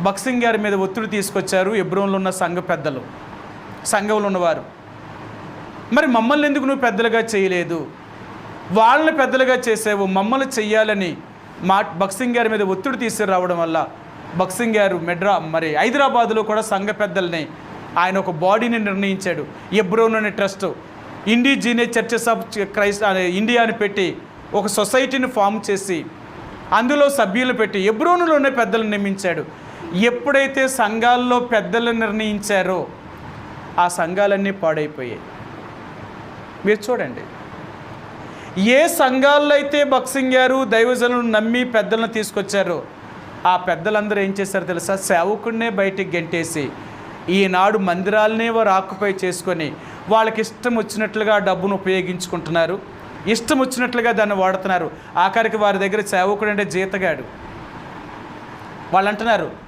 బక్సింగ్ గారి మీద ఒత్తిడి తీసుకొచ్చారు హెబ్రోన్లో ఉన్న సంఘ పెద్దలు, సంఘంలో ఉన్నవారు. మరి మమ్మల్ని ఎందుకు నువ్వు పెద్దలుగా చేయలేదు, వాళ్ళని పెద్దలుగా చేసావు, మమ్మల్ని చెయ్యాలని బక్సింగ్ గారి మీద ఒత్తిడి తీసుకురావడం వల్ల బక్సింగ్ గారు హైదరాబాదులో కూడా సంఘ పెద్దల్ని ఆయన ఒక బాడీని నిర్ణయించాడు. హెబ్రోన్ అనే trust, indigenous churches of Christ India అని పెట్టి ఒక సొసైటీని ఫామ్ చేసి అందులో సభ్యులు పెట్టి హెబ్రోనులోనే పెద్దలను నియమించాడు. ఎప్పుడైతే సంఘాల్లో పెద్దలను నిర్ణయించారో ఆ సంఘాలన్నీ పాడైపోయాయి. మీరు చూడండి, ఏ సంఘాల్లో అయితే బక్సింగ్ గారు దైవజనులను నమ్మి పెద్దలను తీసుకొచ్చారో ఆ పెద్దలందరూ ఏం చేశారో తెలుసా? సేవకుడినే బయటికి గెంటేసి ఈనాడు మందిరాలనే వారు ఆక్యుపై చేసుకొని వాళ్ళకి ఇష్టం వచ్చినట్లుగా డబ్బును ఉపయోగించుకుంటున్నారు, ఇష్టం వచ్చినట్లుగా దాన్ని వాడుతున్నారు. ఆఖరికి వారి దగ్గర సేవకుడు అంటే జీతగాడు. వాళ్ళు అంటున్నారు,